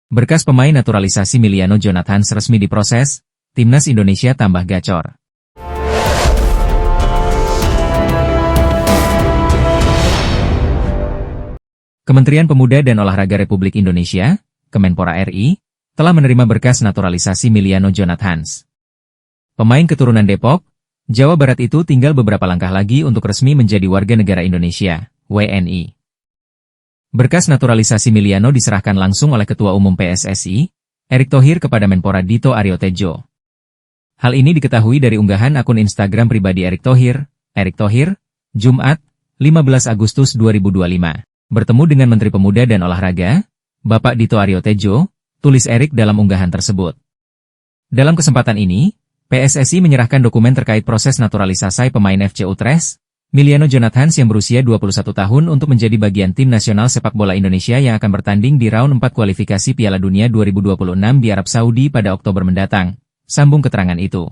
Berkas pemain naturalisasi Miliano Jonathans resmi diproses, Timnas Indonesia tambah gacor. Kementerian Pemuda dan Olahraga Republik Indonesia, Kemenpora RI, telah menerima berkas naturalisasi Miliano Jonathans. Pemain keturunan Depok, Jawa Barat itu tinggal beberapa langkah lagi untuk resmi menjadi warga negara Indonesia, WNI. Berkas naturalisasi Miliano diserahkan langsung oleh Ketua Umum PSSI, Erick Thohir kepada Menpora Dito Aryo Tejo. Hal ini diketahui dari unggahan akun Instagram pribadi Erick Thohir, Jumat, 15 Agustus 2025. Bertemu dengan Menteri Pemuda dan Olahraga, Bapak Dito Aryo Tejo, tulis Erick dalam unggahan tersebut. Dalam kesempatan ini, PSSI menyerahkan dokumen terkait proses naturalisasi pemain FC Utrecht, Miliano Jonathans yang berusia 21 tahun untuk menjadi bagian tim nasional sepak bola Indonesia yang akan bertanding di round 4 kualifikasi Piala Dunia 2026 di Arab Saudi pada Oktober mendatang, sambung keterangan itu.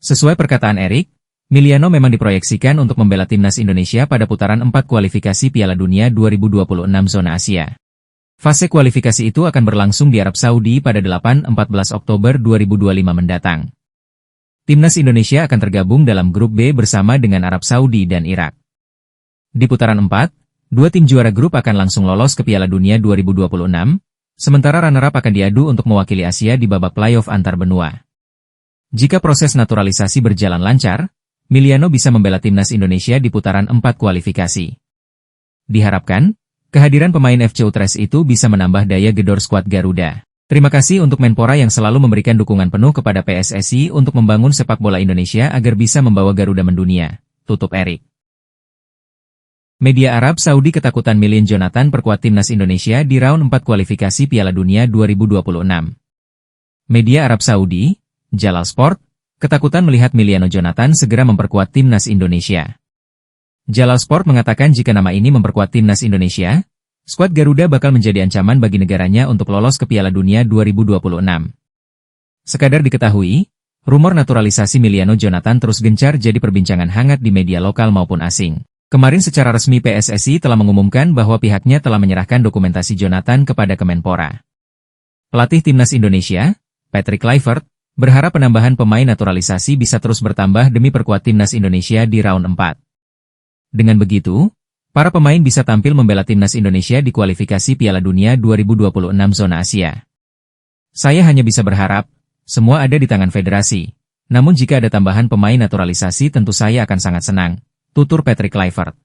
Sesuai perkataan Erick, Miliano memang diproyeksikan untuk membela timnas Indonesia pada putaran 4 kualifikasi Piala Dunia 2026 zona Asia. Fase kualifikasi itu akan berlangsung di Arab Saudi pada 8-14 Oktober 2025 mendatang. Timnas Indonesia akan tergabung dalam grup B bersama dengan Arab Saudi dan Irak. Di putaran 4, dua tim juara grup akan langsung lolos ke Piala Dunia 2026, sementara runner-up akan diadu untuk mewakili Asia di babak playoff antar benua. Jika proses naturalisasi berjalan lancar, Miliano bisa membela timnas Indonesia di putaran 4 kualifikasi. Diharapkan, kehadiran pemain FC Utrecht itu bisa menambah daya gedor skuad Garuda. Terima kasih untuk Menpora yang selalu memberikan dukungan penuh kepada PSSI untuk membangun sepak bola Indonesia agar bisa membawa Garuda mendunia, tutup Erick. Media Arab Saudi ketakutan Miliano Jonathans perkuat timnas Indonesia di round 4 kualifikasi Piala Dunia 2026. Media Arab Saudi, Jalal Sport, ketakutan melihat Miliano Jonathans segera memperkuat timnas Indonesia. Jalal Sport mengatakan jika nama ini memperkuat timnas Indonesia, skuad Garuda bakal menjadi ancaman bagi negaranya untuk lolos ke Piala Dunia 2026. Sekadar diketahui, rumor naturalisasi Miliano Jonathans terus gencar jadi perbincangan hangat di media lokal maupun asing. Kemarin secara resmi PSSI telah mengumumkan bahwa pihaknya telah menyerahkan dokumentasi Jonathans kepada Kemenpora. Pelatih timnas Indonesia, Patrick Kluivert, berharap penambahan pemain naturalisasi bisa terus bertambah demi perkuat timnas Indonesia di round 4. Dengan begitu, para pemain bisa tampil membela timnas Indonesia di kualifikasi Piala Dunia 2026 zona Asia. Saya hanya bisa berharap, semua ada di tangan federasi. Namun jika ada tambahan pemain naturalisasi tentu saya akan sangat senang, tutur Patrick Kluivert.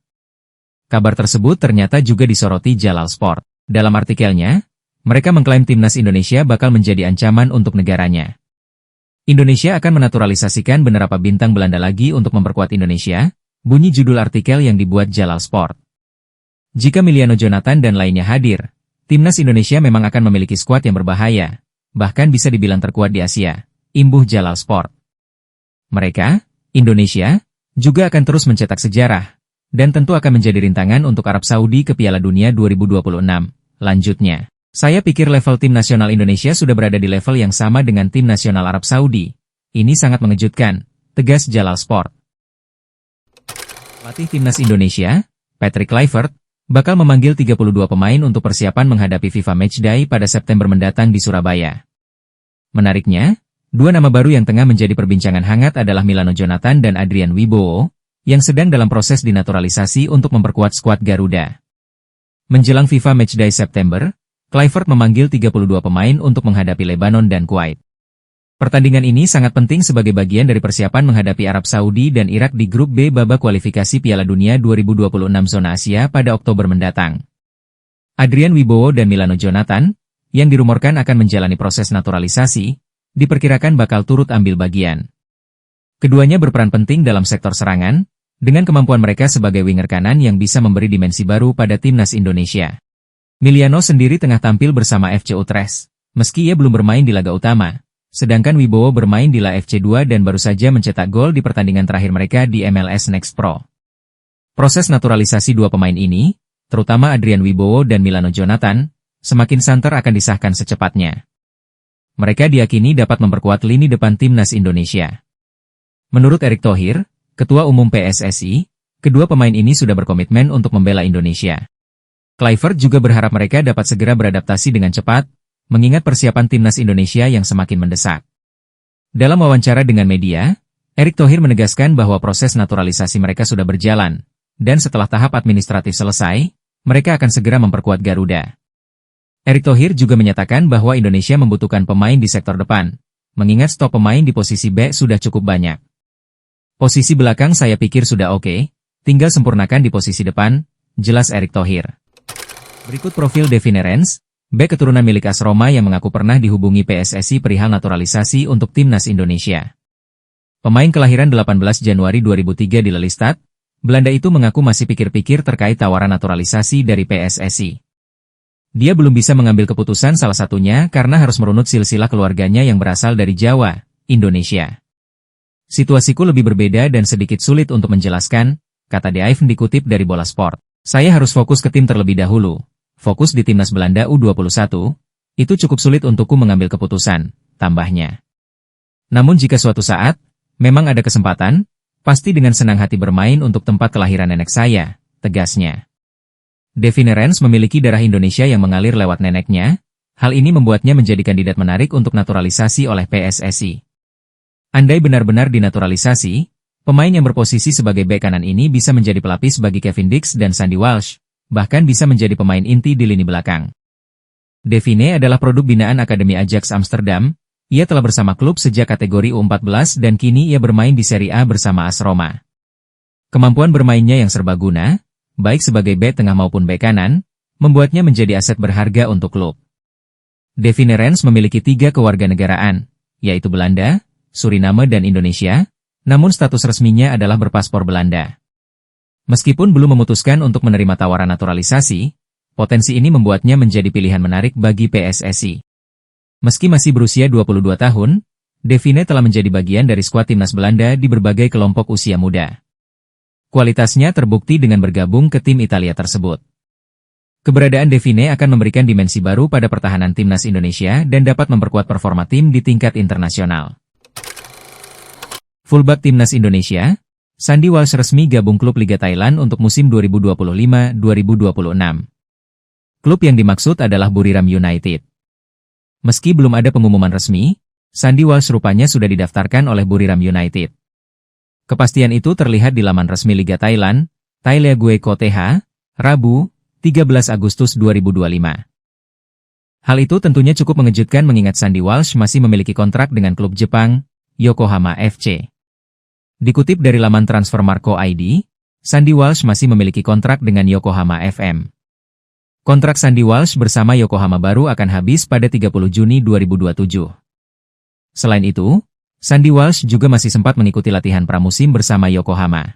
Kabar tersebut ternyata juga disoroti Jalal Sport. Dalam artikelnya, mereka mengklaim timnas Indonesia bakal menjadi ancaman untuk negaranya. Indonesia akan menaturalisasikan beberapa bintang Belanda lagi untuk memperkuat Indonesia, bunyi judul artikel yang dibuat Jalal Sport. Jika Miliano Jonathans dan lainnya hadir, timnas Indonesia memang akan memiliki skuad yang berbahaya, bahkan bisa dibilang terkuat di Asia, imbuh Jalal Sport. Mereka, Indonesia, juga akan terus mencetak sejarah, dan tentu akan menjadi rintangan untuk Arab Saudi ke Piala Dunia 2026. Lanjutnya, saya pikir level tim nasional Indonesia sudah berada di level yang sama dengan tim nasional Arab Saudi. Ini sangat mengejutkan, tegas Jalal Sport. Pelatih timnas Indonesia, Patrick Kluivert, bakal memanggil 32 pemain untuk persiapan menghadapi FIFA Matchday pada September mendatang di Surabaya. Menariknya, dua nama baru yang tengah menjadi perbincangan hangat adalah Miliano Jonathans dan Adrian Wibowo, yang sedang dalam proses dinaturalisasi untuk memperkuat skuad Garuda. Menjelang FIFA Matchday September, Kluivert memanggil 32 pemain untuk menghadapi Lebanon dan Kuwait. Pertandingan ini sangat penting sebagai bagian dari persiapan menghadapi Arab Saudi dan Irak di grup B babak kualifikasi Piala Dunia 2026 zona Asia pada Oktober mendatang. Adrian Wibowo dan Miliano Jonathans, yang dirumorkan akan menjalani proses naturalisasi, diperkirakan bakal turut ambil bagian. Keduanya berperan penting dalam sektor serangan, dengan kemampuan mereka sebagai winger kanan yang bisa memberi dimensi baru pada timnas Indonesia. Miliano sendiri tengah tampil bersama FC Utrecht, meski ia belum bermain di laga utama. Sedangkan Wibowo bermain di La FC 2 dan baru saja mencetak gol di pertandingan terakhir mereka di MLS Next Pro. Proses naturalisasi dua pemain ini, terutama Adrian Wibowo dan Miliano Jonathans, semakin santer akan disahkan secepatnya. Mereka diyakini dapat memperkuat lini depan timnas Indonesia. Menurut Erick Thohir, Ketua Umum PSSI, kedua pemain ini sudah berkomitmen untuk membela Indonesia. Kluivert juga berharap mereka dapat segera beradaptasi dengan cepat, mengingat persiapan timnas Indonesia yang semakin mendesak. Dalam wawancara dengan media, Erick Thohir menegaskan bahwa proses naturalisasi mereka sudah berjalan, dan setelah tahap administratif selesai, mereka akan segera memperkuat Garuda. Erick Thohir juga menyatakan bahwa Indonesia membutuhkan pemain di sektor depan, mengingat stok pemain di posisi B sudah cukup banyak. Posisi belakang saya pikir sudah oke, tinggal sempurnakan di posisi depan, jelas Erick Thohir. Berikut profil Devine Rens, bek keturunan milik AS Roma yang mengaku pernah dihubungi PSSI perihal naturalisasi untuk timnas Indonesia. Pemain kelahiran 18 Januari 2003 di Lelystad, Belanda itu mengaku masih pikir-pikir terkait tawaran naturalisasi dari PSSI. Dia belum bisa mengambil keputusan, salah satunya karena harus merunut silsilah keluarganya yang berasal dari Jawa, Indonesia. Situasiku lebih berbeda dan sedikit sulit untuk menjelaskan, kata De Ive dikutip dari Bola Sport. Saya harus fokus ke tim terlebih dahulu. Fokus di timnas Belanda U21, itu cukup sulit untukku mengambil keputusan, tambahnya. Namun jika suatu saat, memang ada kesempatan, pasti dengan senang hati bermain untuk tempat kelahiran nenek saya, tegasnya. Devine Rens memiliki darah Indonesia yang mengalir lewat neneknya, hal ini membuatnya menjadi kandidat menarik untuk naturalisasi oleh PSSI. Andai benar-benar dinaturalisasi, pemain yang berposisi sebagai bek kanan ini bisa menjadi pelapis bagi Kevin Dix dan Sandy Walsh, bahkan bisa menjadi pemain inti di lini belakang. Devine adalah produk binaan Akademi Ajax Amsterdam, ia telah bersama klub sejak kategori U14 dan kini ia bermain di Serie A bersama AS Roma. Kemampuan bermainnya yang serbaguna, baik sebagai bek tengah maupun bek kanan, membuatnya menjadi aset berharga untuk klub. Devine Rens memiliki 3 kewarganegaraan, yaitu Belanda, Suriname dan Indonesia, namun status resminya adalah berpaspor Belanda. Meskipun belum memutuskan untuk menerima tawaran naturalisasi, potensi ini membuatnya menjadi pilihan menarik bagi PSSI. Meski masih berusia 22 tahun, Devine telah menjadi bagian dari skuad timnas Belanda di berbagai kelompok usia muda. Kualitasnya terbukti dengan bergabung ke tim Italia tersebut. Keberadaan Devine akan memberikan dimensi baru pada pertahanan timnas Indonesia dan dapat memperkuat performa tim di tingkat internasional. Fullback timnas Indonesia, Sandy Walsh resmi gabung klub Liga Thailand untuk musim 2025-2026. Klub yang dimaksud adalah Buriram United. Meski belum ada pengumuman resmi, Sandy Walsh rupanya sudah didaftarkan oleh Buriram United. Kepastian itu terlihat di laman resmi Liga Thailand, Thaileague KTH, Rabu, 13 Agustus 2025. Hal itu tentunya cukup mengejutkan mengingat Sandy Walsh masih memiliki kontrak dengan klub Jepang, Yokohama FC. Dikutip dari laman Transfer Marco ID, Sandy Walsh masih memiliki kontrak dengan Yokohama FM. Kontrak Sandy Walsh bersama Yokohama baru akan habis pada 30 Juni 2027. Selain itu, Sandy Walsh juga masih sempat mengikuti latihan pramusim bersama Yokohama.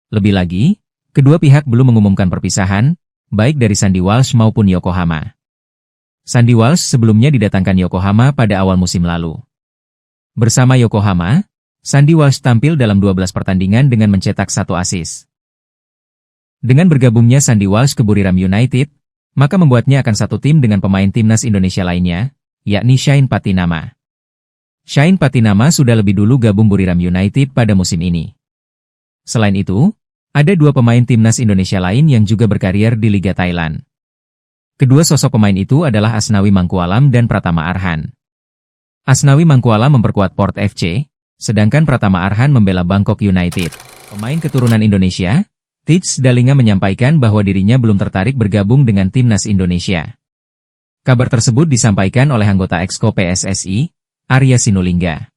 Lebih lagi, kedua pihak belum mengumumkan perpisahan, baik dari Sandy Walsh maupun Yokohama. Sandy Walsh sebelumnya didatangkan Yokohama pada awal musim lalu. Bersama Yokohama, Sandy Walsh tampil dalam 12 pertandingan dengan mencetak 1 assist. Dengan bergabungnya Sandy Walsh ke Buriram United, maka membuatnya akan satu tim dengan pemain timnas Indonesia lainnya, yakni Shane Patinama. Shane Patinama sudah lebih dulu gabung Buriram United pada musim ini. Selain itu, ada 2 pemain timnas Indonesia lain yang juga berkarier di Liga Thailand. Kedua sosok pemain itu adalah Asnawi Mangkualam dan Pratama Arhan. Asnawi Mangkualam memperkuat Port FC, sedangkan Pratama Arhan membela Bangkok United. Pemain keturunan Indonesia, Tits Dalinga menyampaikan bahwa dirinya belum tertarik bergabung dengan timnas Indonesia. Kabar tersebut disampaikan oleh anggota Exco PSSI, Arya Sinulinga.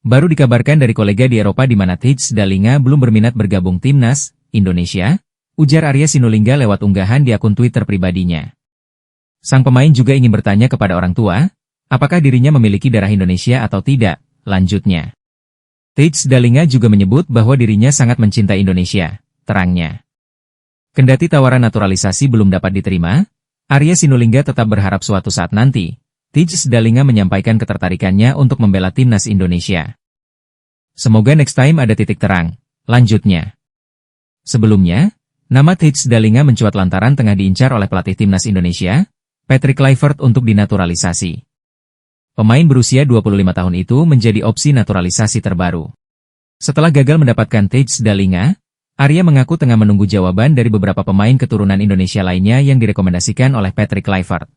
Baru dikabarkan dari kolega di Eropa di mana Tits Dalinga belum berminat bergabung timnas Indonesia, ujar Arya Sinulinga lewat unggahan di akun Twitter pribadinya. Sang pemain juga ingin bertanya kepada orang tua, apakah dirinya memiliki darah Indonesia atau tidak, lanjutnya. Tits Dalinga juga menyebut bahwa dirinya sangat mencintai Indonesia, terangnya. Kendati tawaran naturalisasi belum dapat diterima, Arya Sinulinga tetap berharap suatu saat nanti, Tits Dalinga menyampaikan ketertarikannya untuk membela timnas Indonesia. Semoga next time ada titik terang, lanjutnya. Sebelumnya, nama Tits Dalinga mencuat lantaran tengah diincar oleh pelatih timnas Indonesia, Patrick Kluivert untuk dinaturalisasi. Pemain berusia 25 tahun itu menjadi opsi naturalisasi terbaru. Setelah gagal mendapatkan Tits Dalinga, Arya mengaku tengah menunggu jawaban dari beberapa pemain keturunan Indonesia lainnya yang direkomendasikan oleh Patrick Kluivert.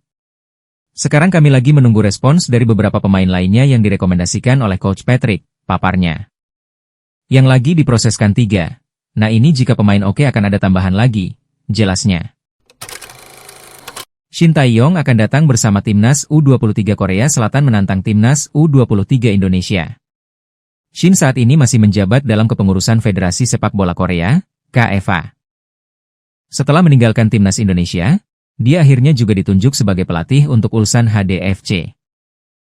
Sekarang kami lagi menunggu respons dari beberapa pemain lainnya yang direkomendasikan oleh Coach Patrick, paparnya. Yang lagi diproseskan 3. Nah ini jika pemain oke akan ada tambahan lagi, jelasnya. Shin Tae-yong akan datang bersama Timnas U23 Korea Selatan menantang Timnas U23 Indonesia. Shin saat ini masih menjabat dalam kepengurusan Federasi Sepak Bola Korea, KFA. Setelah meninggalkan Timnas Indonesia, dia akhirnya juga ditunjuk sebagai pelatih untuk Ulsan HDFC.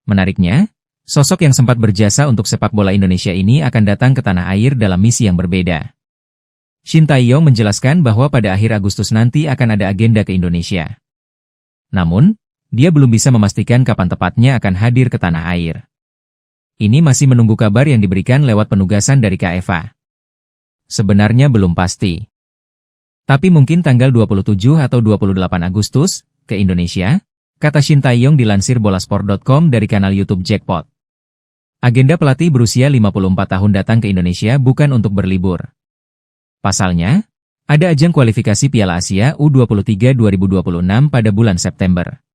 Menariknya, sosok yang sempat berjasa untuk sepak bola Indonesia ini akan datang ke tanah air dalam misi yang berbeda. Shin Tae-yong menjelaskan bahwa pada akhir Agustus nanti akan ada agenda ke Indonesia. Namun, dia belum bisa memastikan kapan tepatnya akan hadir ke tanah air. Ini masih menunggu kabar yang diberikan lewat penugasan dari KFA. Sebenarnya belum pasti. Tapi mungkin tanggal 27 atau 28 Agustus, ke Indonesia, kata Shin Tae-yong dilansir bolasport.com dari kanal YouTube Jackpot. Agenda pelatih berusia 54 tahun datang ke Indonesia bukan untuk berlibur. Pasalnya, ada ajang kualifikasi Piala Asia U23 2026 pada bulan September.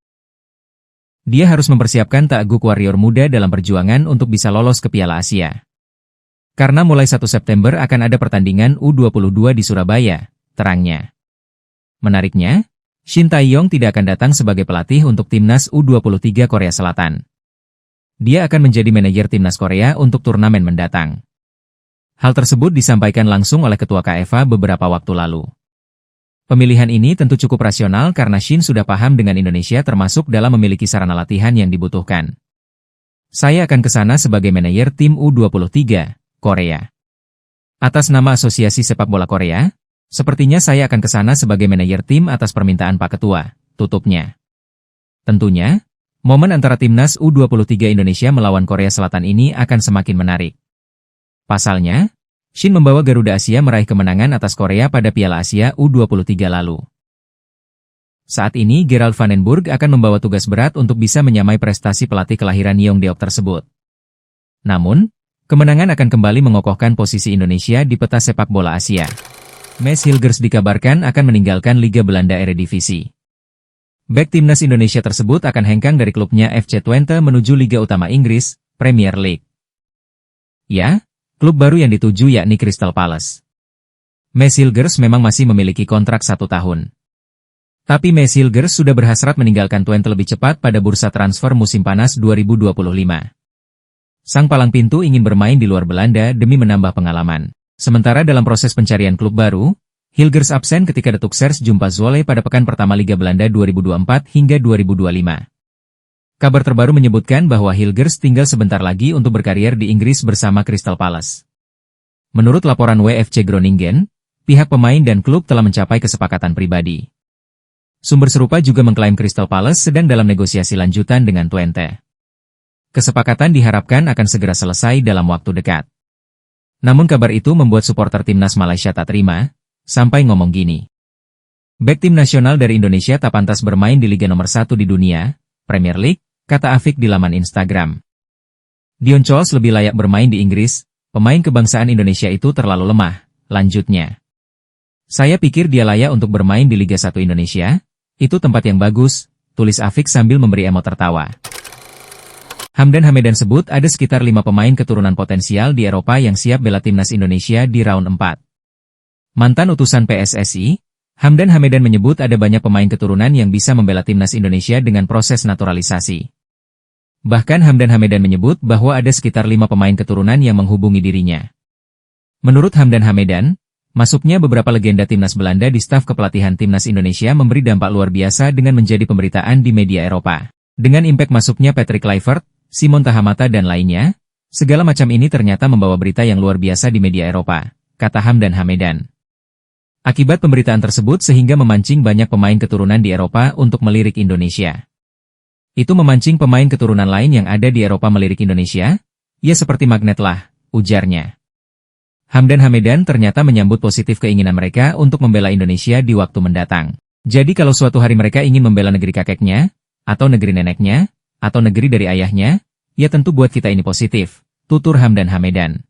Dia harus mempersiapkan Taeguk Warrior muda dalam perjuangan untuk bisa lolos ke Piala Asia. Karena mulai 1 September akan ada pertandingan U22 di Surabaya, terangnya. Menariknya, Shin Tae-yong tidak akan datang sebagai pelatih untuk Timnas U23 Korea Selatan. Dia akan menjadi manajer Timnas Korea untuk turnamen mendatang. Hal tersebut disampaikan langsung oleh Ketua KFA beberapa waktu lalu. Pemilihan ini tentu cukup rasional karena Shin sudah paham dengan Indonesia termasuk dalam memiliki sarana latihan yang dibutuhkan. Saya akan ke sana sebagai manajer tim U23, Korea. Atas nama Asosiasi Sepak Bola Korea, sepertinya saya akan ke sana sebagai manajer tim atas permintaan Pak Ketua, tutupnya. Tentunya, momen antara Timnas U23 Indonesia melawan Korea Selatan ini akan semakin menarik. Pasalnya, Shin membawa Garuda Asia meraih kemenangan atas Korea pada Piala Asia U23 lalu. Saat ini Gerald Vandenburg akan membawa tugas berat untuk bisa menyamai prestasi pelatih kelahiran Yeongdeok tersebut. Namun, kemenangan akan kembali mengokohkan posisi Indonesia di peta sepak bola Asia. Mads Hilgers dikabarkan akan meninggalkan Liga Belanda Eredivisie. Bek timnas Indonesia tersebut akan hengkang dari klubnya FC Twente menuju Liga Utama Inggris, Premier League. Ya, klub baru yang dituju yakni Crystal Palace. Mads Hilgers memang masih memiliki kontrak 1 tahun. Tapi Mads Hilgers sudah berhasrat meninggalkan Twente lebih cepat pada bursa transfer musim panas 2025. Sang palang pintu ingin bermain di luar Belanda demi menambah pengalaman. Sementara dalam proses pencarian klub baru, Hilgers absen ketika Detuk Sers jumpa Zwolle pada pekan pertama Liga Belanda 2024 hingga 2025. Kabar terbaru menyebutkan bahwa Hilgers tinggal sebentar lagi untuk berkarier di Inggris bersama Crystal Palace. Menurut laporan WFC Groningen, pihak pemain dan klub telah mencapai kesepakatan pribadi. Sumber serupa juga mengklaim Crystal Palace sedang dalam negosiasi lanjutan dengan Twente. Kesepakatan diharapkan akan segera selesai dalam waktu dekat. Namun kabar itu membuat supporter timnas Malaysia tak terima, sampai ngomong gini. Bek tim nasional dari Indonesia tak pantas bermain di Liga nomor 1 di dunia, Premier League, kata Afik di laman Instagram. Dion Scholes lebih layak bermain di Inggris, pemain kebangsaan Indonesia itu terlalu lemah, lanjutnya. Saya pikir dia layak untuk bermain di Liga 1 Indonesia, itu tempat yang bagus, tulis Afik sambil memberi emot tertawa. Hamdan Hamedan sebut ada sekitar 5 pemain keturunan potensial di Eropa yang siap bela timnas Indonesia di round 4. Mantan utusan PSSI, Hamdan Hamedan menyebut ada banyak pemain keturunan yang bisa membela timnas Indonesia dengan proses naturalisasi. Bahkan Hamdan Hamedan menyebut bahwa ada sekitar 5 pemain keturunan yang menghubungi dirinya. Menurut Hamdan Hamedan, masuknya beberapa legenda timnas Belanda di staf kepelatihan timnas Indonesia memberi dampak luar biasa dengan menjadi pemberitaan di media Eropa. Dengan impact masuknya Patrick Kluivert, Simon Tahamata dan lainnya, segala macam ini ternyata membawa berita yang luar biasa di media Eropa, kata Hamdan Hamedan. Akibat pemberitaan tersebut sehingga memancing banyak pemain keturunan di Eropa untuk melirik Indonesia. Itu memancing pemain keturunan lain yang ada di Eropa melirik Indonesia? Ya seperti magnet lah, ujarnya. Hamdan Hamedan ternyata menyambut positif keinginan mereka untuk membela Indonesia di waktu mendatang. Jadi kalau suatu hari mereka ingin membela negeri kakeknya, atau negeri neneknya, atau negeri dari ayahnya, ya tentu buat kita ini positif, tutur Hamdan Hamedan.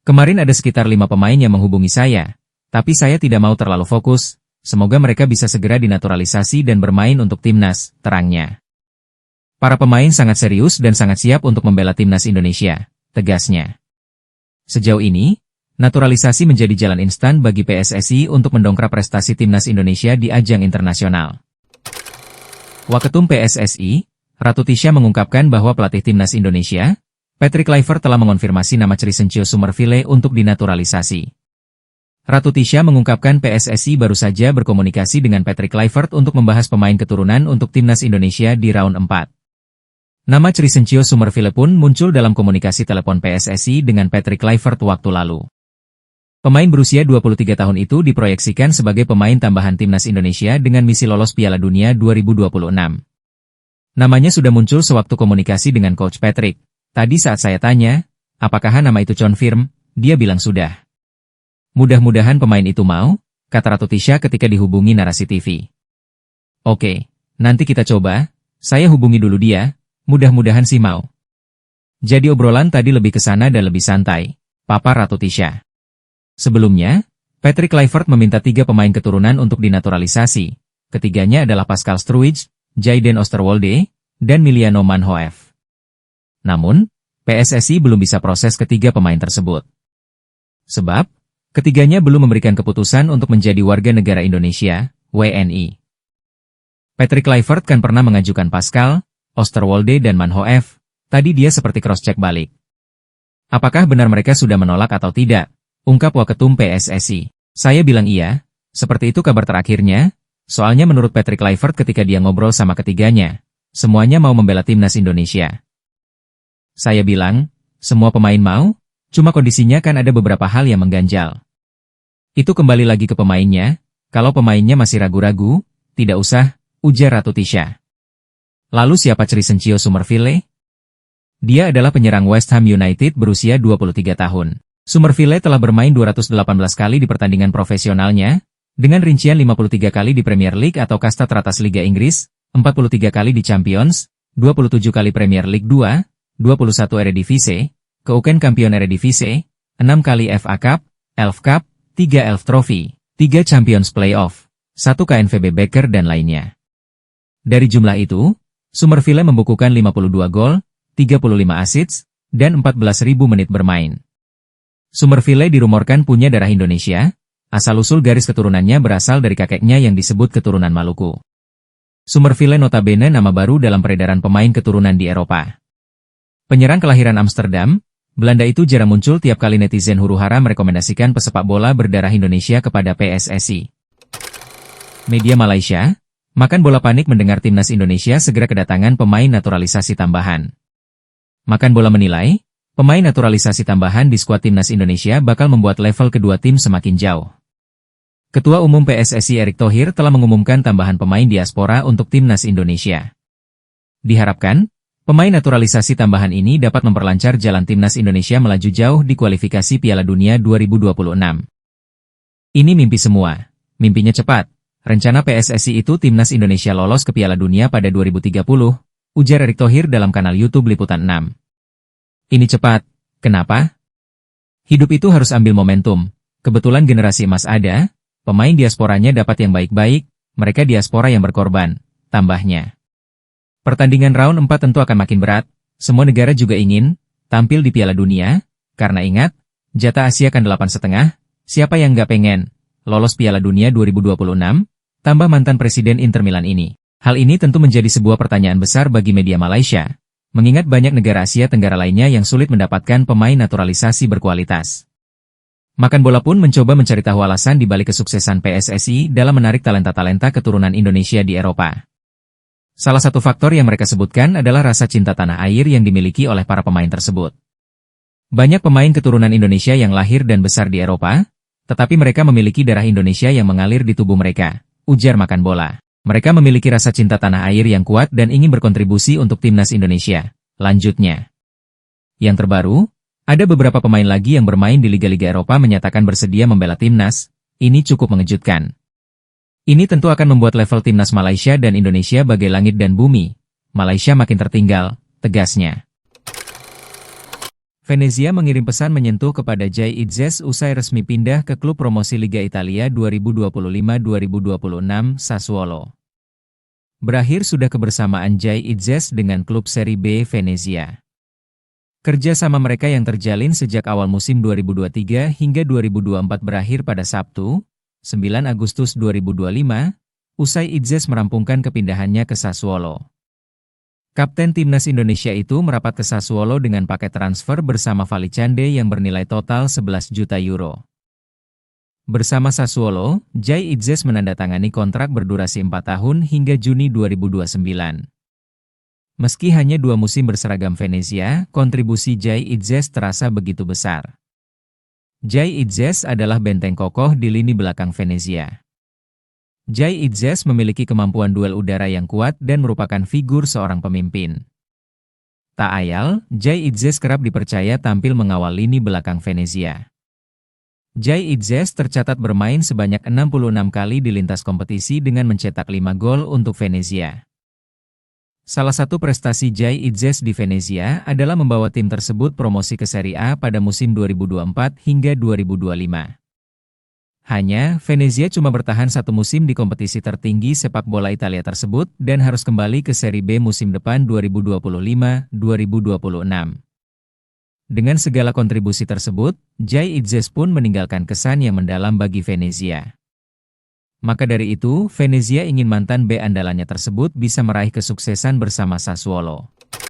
Kemarin ada sekitar 5 pemain yang menghubungi saya, tapi saya tidak mau terlalu fokus, semoga mereka bisa segera dinaturalisasi dan bermain untuk timnas, terangnya. Para pemain sangat serius dan sangat siap untuk membela timnas Indonesia, tegasnya. Sejauh ini, naturalisasi menjadi jalan instan bagi PSSI untuk mendongkrak prestasi timnas Indonesia di ajang internasional. Waketum PSSI, Ratu Tisha mengungkapkan bahwa pelatih timnas Indonesia, Patrick Kluivert telah mengonfirmasi nama Crescencio Summerville untuk dinaturalisasi. Ratu Tisha mengungkapkan PSSI baru saja berkomunikasi dengan Patrick Kluivert untuk membahas pemain keturunan untuk timnas Indonesia di round 4. Nama Crescencio Summerville pun muncul dalam komunikasi telepon PSSI dengan Patrick Kluivert waktu lalu. Pemain berusia 23 tahun itu diproyeksikan sebagai pemain tambahan timnas Indonesia dengan misi lolos Piala Dunia 2026. Namanya sudah muncul sewaktu komunikasi dengan Coach Patrick. Tadi saat saya tanya, apakah nama itu confirm, dia bilang sudah. Mudah-mudahan pemain itu mau, kata Ratu Tisha ketika dihubungi Narasi TV. Oke, nanti kita coba, saya hubungi dulu dia, mudah-mudahan sih mau. Jadi obrolan tadi lebih ke sana dan lebih santai, Papa Ratu Tisha. Sebelumnya, Patrick Kluivert meminta 3 pemain keturunan untuk dinaturalisasi. Ketiganya adalah Pascal Struijk, Jayden Oosterwolde, dan Miliano Manhoef. Namun, PSSI belum bisa proses ketiga pemain tersebut. Sebab, ketiganya belum memberikan keputusan untuk menjadi warga negara Indonesia, WNI. Patrick Kluivert kan pernah mengajukan Pascal, Oosterwolde dan Manhoef, tadi dia seperti cross-check balik. Apakah benar mereka sudah menolak atau tidak? Ungkap Waketum PSSI. Saya bilang iya, seperti itu kabar terakhirnya. Soalnya menurut Patrick Kluivert ketika dia ngobrol sama ketiganya, semuanya mau membela timnas Indonesia. Saya bilang, semua pemain mau, cuma kondisinya kan ada beberapa hal yang mengganjal. Itu kembali lagi ke pemainnya, kalau pemainnya masih ragu-ragu, tidak usah, ujar Ratu Tisha. Lalu siapa Crescencio Summerville? Dia adalah penyerang West Ham United berusia 23 tahun. Summerville telah bermain 218 kali di pertandingan profesionalnya, dengan rincian 53 kali di Premier League atau kasta teratas Liga Inggris, 43 kali di Champions, 27 kali Premier League 2, 21 Eredivisie, Keuken Kampion Eredivisie, 6 kali FA Cup, Elf Cup, 3 Elf Trophy, 3 Champions Playoff, 1 KNVB Beker dan lainnya. Dari jumlah itu, Summerville membukukan 52 gol, 35 assists, dan 14.000 menit bermain. Summerville dirumorkan punya darah Indonesia. Asal-usul garis keturunannya berasal dari kakeknya yang disebut keturunan Maluku. Summerville notabene nama baru dalam peredaran pemain keturunan di Eropa. Penyerang kelahiran Amsterdam, Belanda itu jarang muncul tiap kali netizen huru-hara merekomendasikan pesepak bola berdarah Indonesia kepada PSSI. Media Malaysia, makan bola panik mendengar timnas Indonesia segera kedatangan pemain naturalisasi tambahan. Makan bola menilai, pemain naturalisasi tambahan di skuad timnas Indonesia bakal membuat level kedua tim semakin jauh. Ketua Umum PSSI Erick Thohir telah mengumumkan tambahan pemain diaspora untuk timnas Indonesia. Diharapkan, pemain naturalisasi tambahan ini dapat memperlancar jalan timnas Indonesia melaju jauh di kualifikasi Piala Dunia 2026. Ini mimpi semua, mimpinya cepat. Rencana PSSI itu timnas Indonesia lolos ke Piala Dunia pada 2030, ujar Erick Thohir dalam kanal YouTube Liputan 6. Ini cepat, kenapa? Hidup itu harus ambil momentum, kebetulan generasi emas ada, pemain diasporanya dapat yang baik-baik, mereka diaspora yang berkorban, tambahnya. Pertandingan round 4 tentu akan makin berat, semua negara juga ingin tampil di Piala Dunia, karena ingat, jatah Asia kan 8,5, siapa yang nggak pengen lolos Piala Dunia 2026, tambah mantan Presiden Inter Milan ini. Hal ini tentu menjadi sebuah pertanyaan besar bagi media Malaysia, mengingat banyak negara Asia Tenggara lainnya yang sulit mendapatkan pemain naturalisasi berkualitas. Makan Bola pun mencoba mencari tahu alasan di balik kesuksesan PSSI dalam menarik talenta-talenta keturunan Indonesia di Eropa. Salah satu faktor yang mereka sebutkan adalah rasa cinta tanah air yang dimiliki oleh para pemain tersebut. Banyak pemain keturunan Indonesia yang lahir dan besar di Eropa, tetapi mereka memiliki darah Indonesia yang mengalir di tubuh mereka, ujar Makan Bola. Mereka memiliki rasa cinta tanah air yang kuat dan ingin berkontribusi untuk timnas Indonesia, lanjutnya. Yang terbaru, ada beberapa pemain lagi yang bermain di liga-liga Eropa menyatakan bersedia membela timnas, ini cukup mengejutkan. Ini tentu akan membuat level timnas Malaysia dan Indonesia bagai langit dan bumi. Malaysia makin tertinggal, tegasnya. Venezia mengirim pesan menyentuh kepada Jay Itzes usai resmi pindah ke klub promosi Liga Italia 2025-2026 Sassuolo. Berakhir sudah kebersamaan Jay Itzes dengan klub Serie B Venezia. Kerja sama mereka yang terjalin sejak awal musim 2023 hingga 2024 berakhir pada Sabtu, 9 Agustus 2025, usai Itzes merampungkan kepindahannya ke Sassuolo. Kapten Timnas Indonesia itu merapat ke Sassuolo dengan paket transfer bersama Valicande yang bernilai total 11 juta euro. Bersama Sassuolo, Jay Itzes menandatangani kontrak berdurasi 4 tahun hingga Juni 2029. Meski hanya 2 musim berseragam Venezia, kontribusi Jay Itzes terasa begitu besar. Jay Itzes adalah benteng kokoh di lini belakang Venezia. Jay Itzes memiliki kemampuan duel udara yang kuat dan merupakan figur seorang pemimpin. Tak ayal, Jay Itzes kerap dipercaya tampil mengawal lini belakang Venezia. Jay Itzes tercatat bermain sebanyak 66 kali di lintas kompetisi dengan mencetak 5 gol untuk Venezia. Salah satu prestasi Jay Itzes di Venezia adalah membawa tim tersebut promosi ke Serie A pada musim 2024 hingga 2025. Hanya, Venezia cuma bertahan 1 musim di kompetisi tertinggi sepak bola Italia tersebut dan harus kembali ke Serie B musim depan 2025-2026. Dengan segala kontribusi tersebut, Jay Itzes pun meninggalkan kesan yang mendalam bagi Venezia. Maka dari itu, Venezia ingin mantan B andalannya tersebut bisa meraih kesuksesan bersama Sassuolo.